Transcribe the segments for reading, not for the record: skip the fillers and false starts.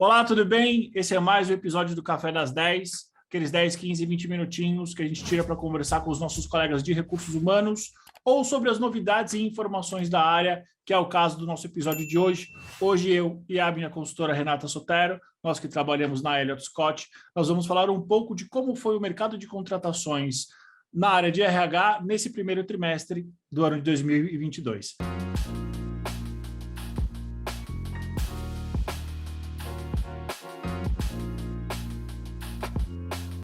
Olá, tudo bem? Esse é mais um episódio do Café das 10, aqueles 10, 15, 20 minutinhos que a gente tira para conversar com os nossos colegas de recursos humanos ou sobre as novidades e informações da área, que é o caso do nosso episódio de hoje. Hoje eu e a minha consultora Renata Sotero, nós que trabalhamos na Elliott Scott, nós vamos falar um pouco de como foi o mercado de contratações na área de RH nesse primeiro trimestre do ano de 2022.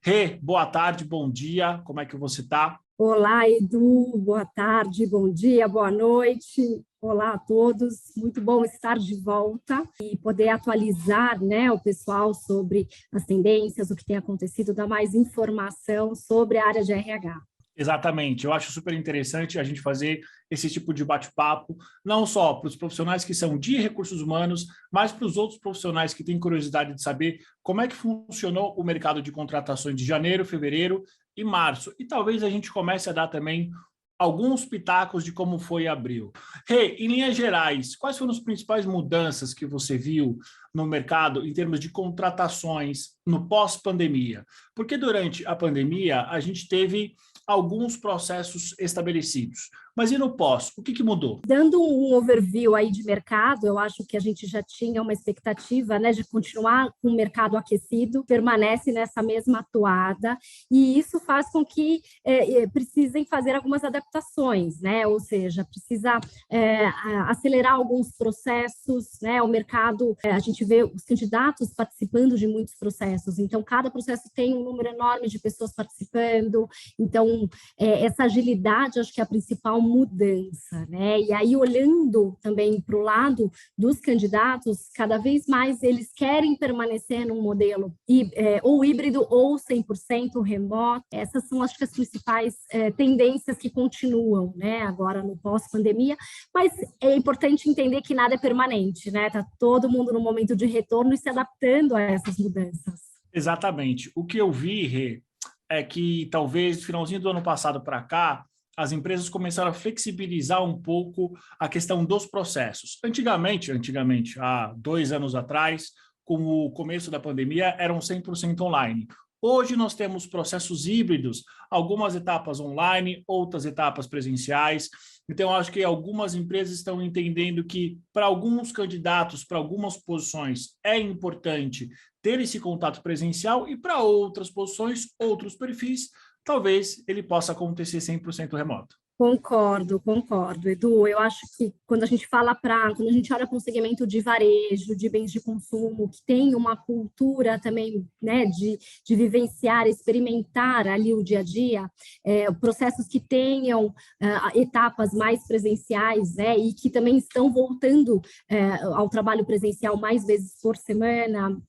Rê, boa tarde, bom dia, como é que você está? Olá, Edu, boa tarde, bom dia, boa noite. Olá a todos, muito bom estar de volta e poder atualizar, o pessoal sobre as tendências, o que tem acontecido, dar mais informação sobre a área de RH. Exatamente, eu acho super interessante a gente fazer esse tipo de bate-papo, não só para os profissionais que são de recursos humanos, mas para os outros profissionais que têm curiosidade de saber como é que funcionou o mercado de contratações de janeiro, fevereiro e março. E talvez a gente comece a dar também alguns pitacos de como foi abril. Rê, em linhas gerais, quais foram as principais mudanças que você viu no mercado em termos de contratações no pós-pandemia? Porque durante a pandemia a gente teve alguns processos estabelecidos. Mas e no pós? O que mudou? Dando um overview aí de mercado, eu acho que a gente já tinha uma expectativa, de continuar com o mercado aquecido, permanece nessa mesma toada, e isso faz com que precisem fazer algumas adaptações, ou seja, precisa acelerar alguns processos, o mercado, a gente vê os candidatos participando de muitos processos, então cada processo tem um número enorme de pessoas participando, então essa agilidade acho que é a principal mudança, E aí, olhando também para o lado dos candidatos, cada vez mais eles querem permanecer num modelo ou híbrido ou 100% remoto. Essas são, acho que, as principais tendências que continuam, agora no pós-pandemia, mas é importante entender que nada é permanente, Tá todo mundo no momento de retorno e se adaptando a essas mudanças. Exatamente. O que eu vi, Rê, é que talvez no finalzinho do ano passado para cá, as empresas começaram a flexibilizar um pouco a questão dos processos. Antigamente, há 2 anos atrás, com o começo da pandemia, eram 100% online. Hoje nós temos processos híbridos, algumas etapas online, outras etapas presenciais. Então, acho que algumas empresas estão entendendo que, para alguns candidatos, para algumas posições, é importante ter esse contato presencial e, para outras posições, outros perfis, talvez ele possa acontecer 100% remoto. Concordo, Edu. Eu acho que quando a gente olha para um segmento de varejo, de bens de consumo, que tem uma cultura também, de vivenciar, experimentar ali o dia a dia, processos que tenham etapas mais presenciais, e que também estão voltando ao trabalho presencial mais vezes por semana,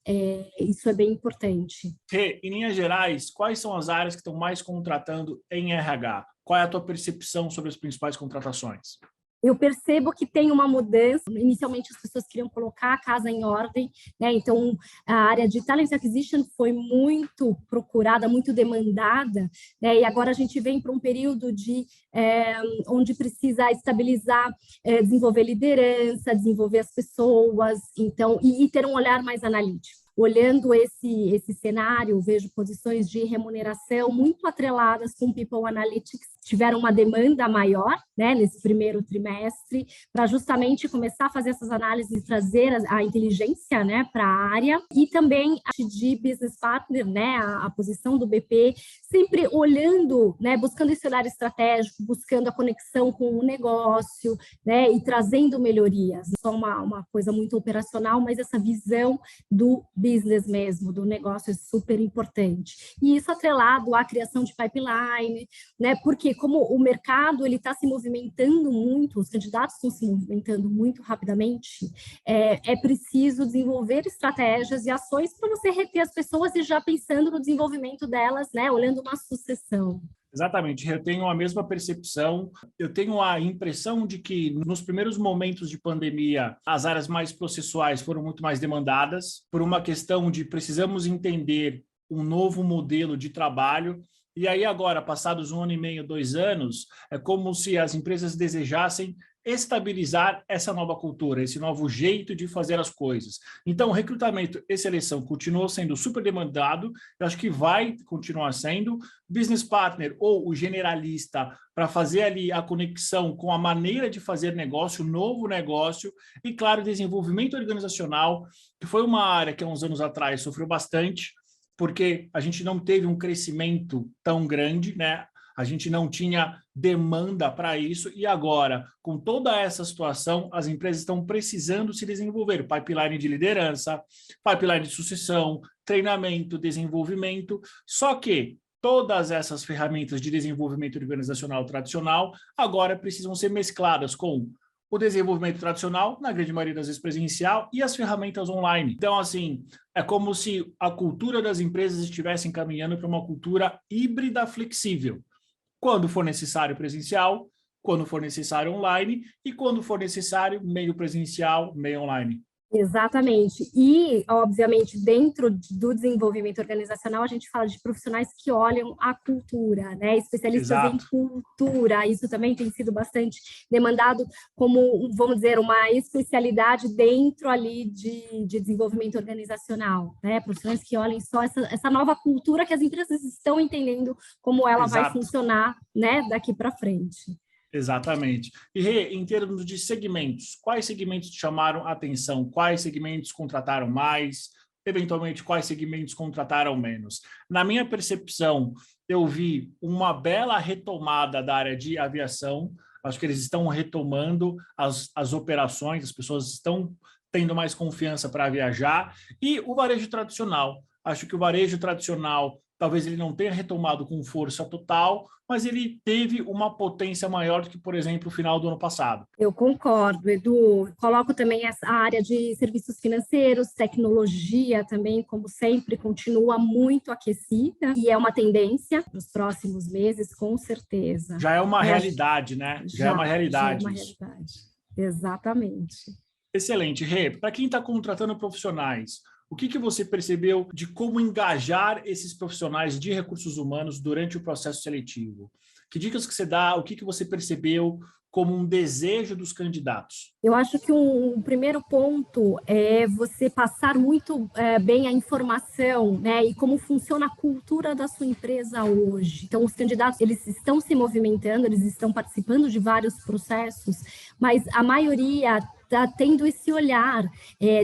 isso é bem importante. Em linhas gerais, quais são as áreas que estão mais contratando em RH? Qual é a tua percepção sobre as principais contratações? Eu percebo que tem uma mudança. Inicialmente, as pessoas queriam colocar a casa em ordem, Então, a área de Talent Acquisition foi muito procurada, muito demandada, E agora a gente vem para um período onde precisa estabilizar, desenvolver liderança, desenvolver as pessoas, então, e ter um olhar mais analítico. Olhando esse cenário, vejo posições de remuneração muito atreladas com People Analytics, tiveram uma demanda maior, nesse primeiro trimestre, para justamente começar a fazer essas análises e trazer a inteligência, para a área, e também a de business partner, a posição do BP, sempre olhando, buscando esse olhar estratégico, buscando a conexão com o negócio, e trazendo melhorias. Não só uma coisa muito operacional, mas essa visão do business mesmo, do negócio é super importante. E isso atrelado à criação de pipeline, porque como o mercado está se movimentando muito, os candidatos estão se movimentando muito rapidamente, é preciso desenvolver estratégias e ações para você reter as pessoas e já pensando no desenvolvimento delas, olhando uma sucessão. Exatamente, eu tenho a mesma percepção. Eu tenho a impressão de que nos primeiros momentos de pandemia, as áreas mais processuais foram muito mais demandadas por uma questão de precisamos entender um novo modelo de trabalho. E aí agora, passados 1 ano e meio, 2 anos, é como se as empresas desejassem estabilizar essa nova cultura, esse novo jeito de fazer as coisas. Então, recrutamento e seleção continuou sendo super demandado, eu acho que vai continuar sendo. Business partner ou o generalista para fazer ali a conexão com a maneira de fazer negócio, novo negócio, e, claro, desenvolvimento organizacional, que foi uma área que há uns anos atrás sofreu bastante, porque a gente não teve um crescimento tão grande, né? A gente não tinha demanda para isso, e agora, com toda essa situação, as empresas estão precisando se desenvolver. Pipeline de liderança, pipeline de sucessão, treinamento, desenvolvimento. Só que todas essas ferramentas de desenvolvimento organizacional tradicional agora precisam ser mescladas com o desenvolvimento tradicional, na grande maioria das vezes presencial, e as ferramentas online. Então, assim, é como se a cultura das empresas estivesse caminhando para uma cultura híbrida flexível. Quando for necessário presencial, quando for necessário online e quando for necessário meio presencial, meio online. Exatamente. E, obviamente, dentro do desenvolvimento organizacional, a gente fala de profissionais que olham a cultura, né? Especialistas Exato. em cultura. Isso também tem sido bastante demandado como, vamos dizer, uma especialidade dentro ali de desenvolvimento organizacional, né? Profissionais que olhem só essa nova cultura que as empresas estão entendendo como ela vai Exato. funcionar, né, daqui para frente. Exatamente. E, Rê, em termos de segmentos, quais segmentos te chamaram a atenção? Quais segmentos contrataram mais? Eventualmente, quais segmentos contrataram menos? Na minha percepção, eu vi uma bela retomada da área de aviação. Acho que eles estão retomando as operações, as pessoas estão tendo mais confiança para viajar. E o varejo tradicional. Acho que o varejo tradicional, talvez ele não tenha retomado com força total, mas ele teve uma potência maior do que, por exemplo, o final do ano passado. Eu concordo, Edu. Coloco também a área de serviços financeiros, tecnologia também, como sempre, continua muito aquecida e é uma tendência nos próximos meses, com certeza. Já é uma realidade, né? Já é uma realidade. Já é uma realidade. Exatamente. Excelente. Rê, para quem está contratando profissionais, o que você percebeu de como engajar esses profissionais de recursos humanos durante o processo seletivo? Que dicas que você dá? O que você percebeu como um desejo dos candidatos? Eu acho que um primeiro ponto é você passar muito bem a informação, né, e como funciona a cultura da sua empresa hoje. Então, os candidatos, eles estão se movimentando, eles estão participando de vários processos, mas a maioria está tendo esse olhar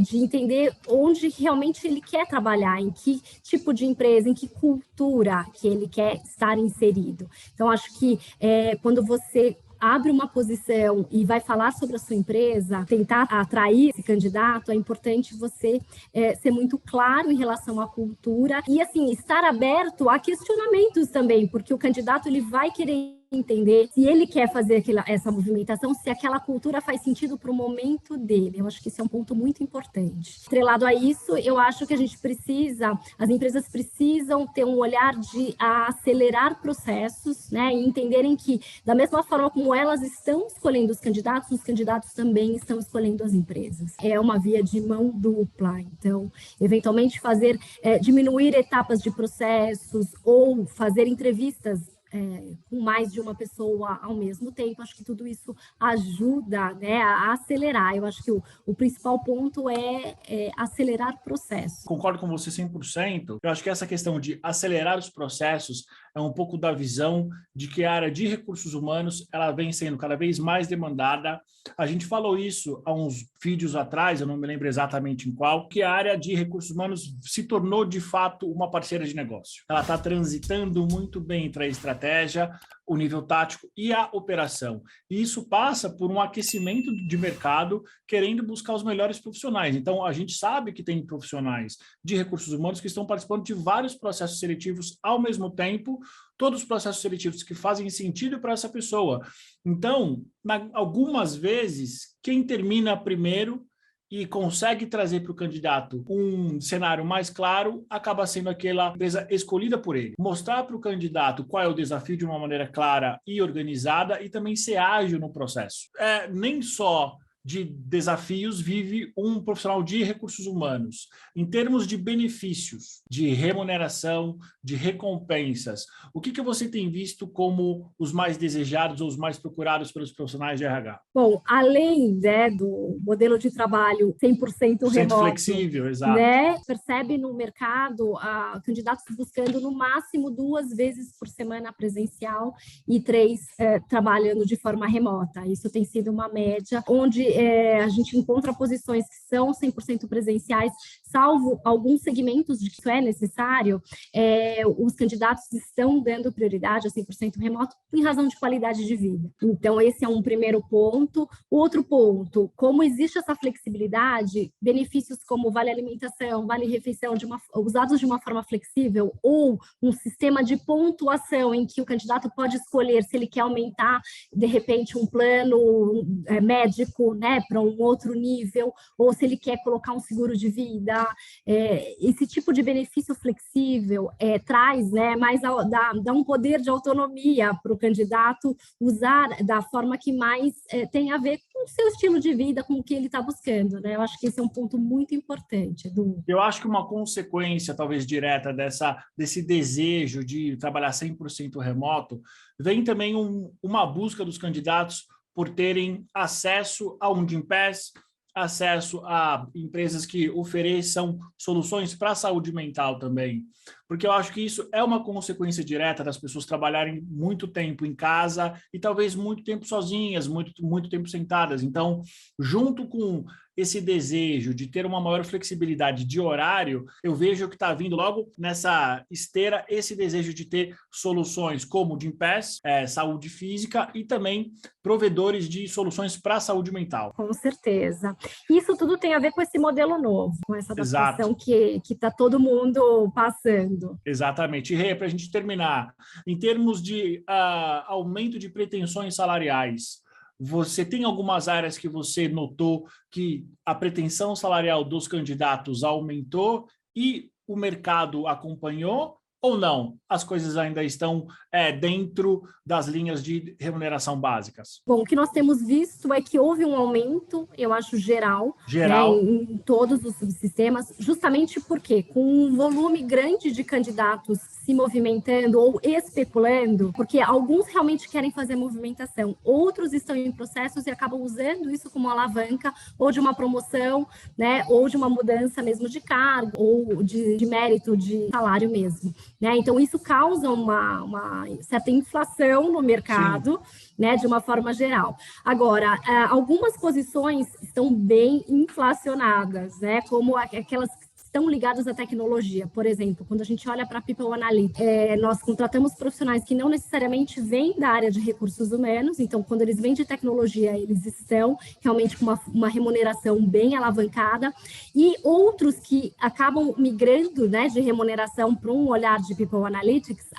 de entender onde realmente ele quer trabalhar, em que tipo de empresa, em que cultura que ele quer estar inserido. Então, acho que quando você abre uma posição e vai falar sobre a sua empresa, tentar atrair esse candidato, é importante você ser muito claro em relação à cultura e, assim, estar aberto a questionamentos também, porque o candidato ele vai querer entender se ele quer fazer essa movimentação, se aquela cultura faz sentido para o momento dele. Eu acho que isso é um ponto muito importante. Atrelado a isso, eu acho que as empresas precisam ter um olhar de acelerar processos, né, e entenderem que, da mesma forma como elas estão escolhendo os candidatos também estão escolhendo as empresas. É uma via de mão dupla. Então, eventualmente diminuir etapas de processos ou fazer entrevistas com mais de uma pessoa ao mesmo tempo, acho que tudo isso ajuda, né, a acelerar. Eu acho que o principal ponto é acelerar o processo. Concordo com você 100%. Eu acho que essa questão de acelerar os processos é um pouco da visão de que a área de recursos humanos ela vem sendo cada vez mais demandada. A gente falou isso há uns vídeos atrás, eu não me lembro exatamente em qual, que a área de recursos humanos se tornou, de fato, uma parceira de negócio. Ela está transitando muito bem entre a estratégia, o nível tático e a operação. E isso passa por um aquecimento de mercado, querendo buscar os melhores profissionais. Então, a gente sabe que tem profissionais de recursos humanos que estão participando de vários processos seletivos ao mesmo tempo, todos os processos seletivos que fazem sentido para essa pessoa. Então, algumas vezes, quem termina primeiro e consegue trazer para o candidato um cenário mais claro, acaba sendo aquela empresa escolhida por ele. Mostrar para o candidato qual é o desafio de uma maneira clara e organizada e também ser ágil no processo. Nem só de desafios vive um profissional de recursos humanos? Em termos de benefícios, de remuneração, de recompensas, o que você tem visto como os mais desejados ou os mais procurados pelos profissionais de RH? Bom, além, né, do modelo de trabalho 100% remoto, flexível, exato. Né, percebe no mercado candidatos buscando no máximo 2 vezes por semana presencial e 3 trabalhando de forma remota. Isso tem sido uma média, onde a gente encontra posições que são 100% presenciais, salvo alguns segmentos de que isso é necessário, os candidatos estão dando prioridade a 100% remoto em razão de qualidade de vida. Então, esse é um primeiro ponto. Outro ponto, como existe essa flexibilidade, benefícios como vale alimentação, vale refeição, usados de uma forma flexível, ou um sistema de pontuação em que o candidato pode escolher se ele quer aumentar, de repente, um plano médico, né, para um outro nível, ou se ele quer colocar um seguro de vida. Esse tipo de benefício flexível traz, né, dá um poder de autonomia para o candidato usar da forma que mais tem a ver com o seu estilo de vida, com o que ele está buscando, né? Eu acho que esse é um ponto muito importante, Edu. Eu acho que uma consequência, talvez direta, desse desejo de trabalhar 100% remoto, vem também uma busca dos candidatos por terem acesso a um Gympass, acesso a empresas que ofereçam soluções para a saúde mental também. Porque eu acho que isso é uma consequência direta das pessoas trabalharem muito tempo em casa e talvez muito tempo sozinhas, muito tempo sentadas. Então, junto com esse desejo de ter uma maior flexibilidade de horário, eu vejo que está vindo logo nessa esteira esse desejo de ter soluções como o Gympass, saúde física, e também provedores de soluções para a saúde mental. Com certeza. Isso tudo tem a ver com esse modelo novo, com essa adaptação Exato. que está todo mundo passando. Exatamente. E, Rê, para a gente terminar, em termos de aumento de pretensões salariais, você tem algumas áreas que você notou que a pretensão salarial dos candidatos aumentou e o mercado acompanhou ou não? As coisas ainda estão dentro das linhas de remuneração básicas? Bom, o que nós temos visto é que houve um aumento, eu acho, geral. Né, em todos os subsistemas, justamente porque, com um volume grande de candidatos se movimentando ou especulando, porque alguns realmente querem fazer movimentação, outros estão em processos e acabam usando isso como alavanca ou de uma promoção, né, ou de uma mudança mesmo de cargo, ou de mérito de salário mesmo. Né? Então, isso causa uma certa inflação no mercado, né, de uma forma geral. Agora, algumas posições estão bem inflacionadas, né, como aquelas que estão ligadas à tecnologia. Por exemplo, quando a gente olha para a People Analytics, nós contratamos profissionais que não necessariamente vêm da área de recursos humanos, então, quando eles vêm de tecnologia, eles estão realmente com uma remuneração bem alavancada, e outros que acabam migrando, né, de remuneração para um olhar de People Analytics,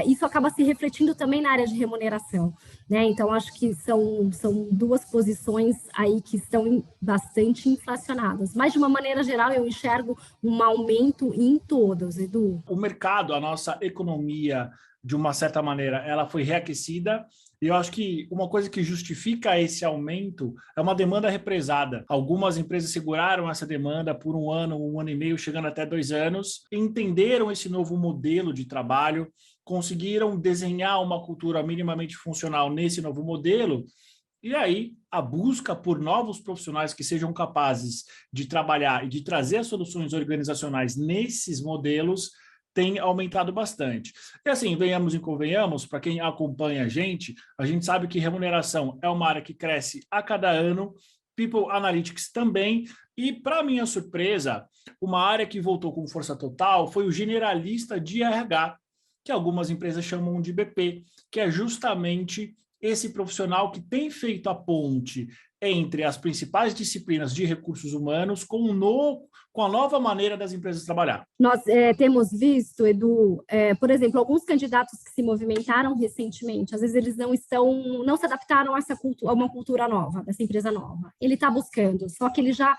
isso acaba se refletindo também na área de remuneração. Né? Então, acho que são duas posições aí que estão bastante inflacionadas. Mas, de uma maneira geral, eu enxergo um aumento em todas, Edu. O mercado, a nossa economia, de uma certa maneira, ela foi reaquecida. E eu acho que uma coisa que justifica esse aumento é uma demanda represada. Algumas empresas seguraram essa demanda por um ano e meio, chegando até 2 anos, entenderam esse novo modelo de trabalho, conseguiram desenhar uma cultura minimamente funcional nesse novo modelo, e aí a busca por novos profissionais que sejam capazes de trabalhar e de trazer soluções organizacionais nesses modelos tem aumentado bastante. E assim, venhamos e convenhamos, para quem acompanha a gente sabe que remuneração é uma área que cresce a cada ano, People Analytics também, e para minha surpresa, uma área que voltou com força total foi o generalista de RH, que algumas empresas chamam de BP, que é justamente esse profissional que tem feito a ponte entre as principais disciplinas de recursos humanos com a nova maneira das empresas trabalhar. Nós temos visto, Edu, por exemplo, alguns candidatos que se movimentaram recentemente, às vezes eles não se adaptaram a uma cultura nova, dessa empresa nova. Ele está buscando, só que ele já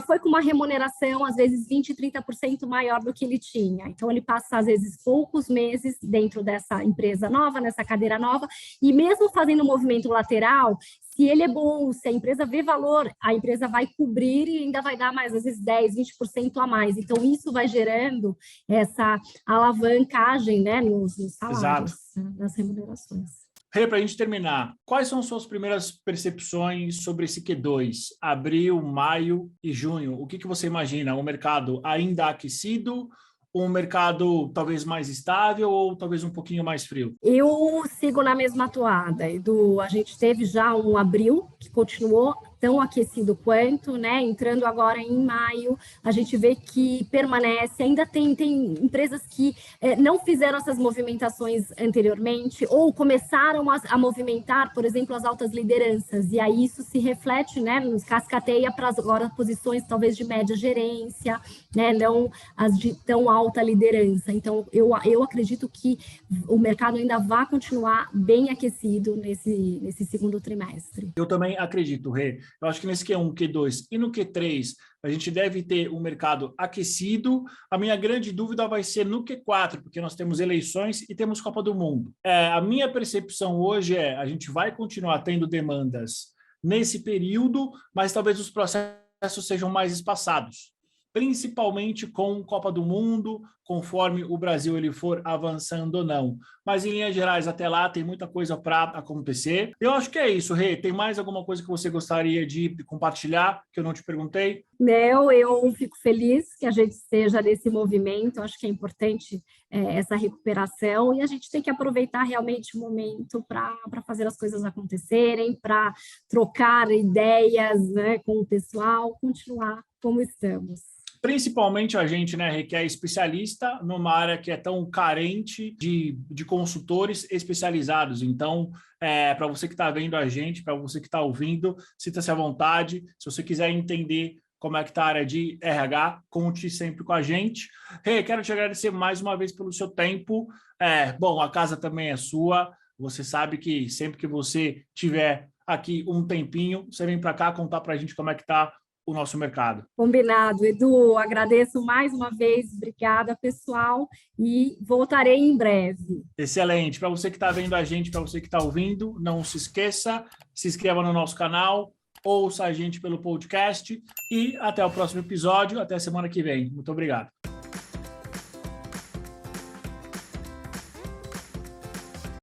foi com uma remuneração, às vezes 20%, 30% maior do que ele tinha. Então, ele passa, às vezes, poucos meses dentro dessa empresa nova, nessa cadeira nova, e mesmo fazendo um movimento lateral, se se ele é bom, se a empresa vê valor, a empresa vai cobrir e ainda vai dar mais, às vezes 10, 20% a mais. Então, isso vai gerando essa alavancagem, né, nos salários, nas remunerações. Rê, para a gente terminar, quais são suas primeiras percepções sobre esse Q2? Abril, maio e junho. O que você imagina? Um mercado ainda aquecido? Um mercado talvez mais estável ou talvez um pouquinho mais frio? Eu sigo na mesma toada, Edu. A gente teve já um abril que continuou tão aquecido quanto, né? Entrando agora em maio, a gente vê que permanece. Ainda tem empresas que não fizeram essas movimentações anteriormente ou começaram a movimentar, por exemplo, as altas lideranças. E aí isso se reflete, né? Nos cascateia para agora posições talvez de média gerência, né? Não as de tão alta liderança. Então, eu acredito que o mercado ainda vai continuar bem aquecido nesse segundo trimestre. Eu também acredito, Rê. Eu acho que nesse Q1, Q2 e no Q3, a gente deve ter um mercado aquecido. A minha grande dúvida vai ser no Q4, porque nós temos eleições e temos Copa do Mundo. A minha percepção hoje a gente vai continuar tendo demandas nesse período, mas talvez os processos sejam mais espaçados, principalmente com Copa do Mundo, conforme o Brasil ele for avançando ou não. Mas, em linhas gerais, até lá tem muita coisa para acontecer. Eu acho que é isso, Rê. Tem mais alguma coisa que você gostaria de compartilhar, que eu não te perguntei? Não, eu fico feliz que a gente esteja nesse movimento. Acho que é importante essa recuperação e a gente tem que aproveitar realmente o momento para fazer as coisas acontecerem, para trocar ideias, né, com o pessoal, continuar como estamos. Principalmente a gente, né, que é especialista numa área que é tão carente de consultores especializados. Então, para você que está vendo a gente, para você que está ouvindo, sinta-se à vontade. Se você quiser entender como é que está a área de RH, conte sempre com a gente. Rê, quero te agradecer mais uma vez pelo seu tempo. Bom, a casa também é sua. Você sabe que sempre que você tiver aqui um tempinho, você vem para cá contar para a gente como é que está o nosso mercado. Combinado, Edu. Agradeço mais uma vez. Obrigada, pessoal. E voltarei em breve. Excelente. Para você que está vendo a gente, para você que está ouvindo, não se esqueça, se inscreva no nosso canal, ouça a gente pelo podcast e até o próximo episódio. Até semana que vem. Muito obrigado.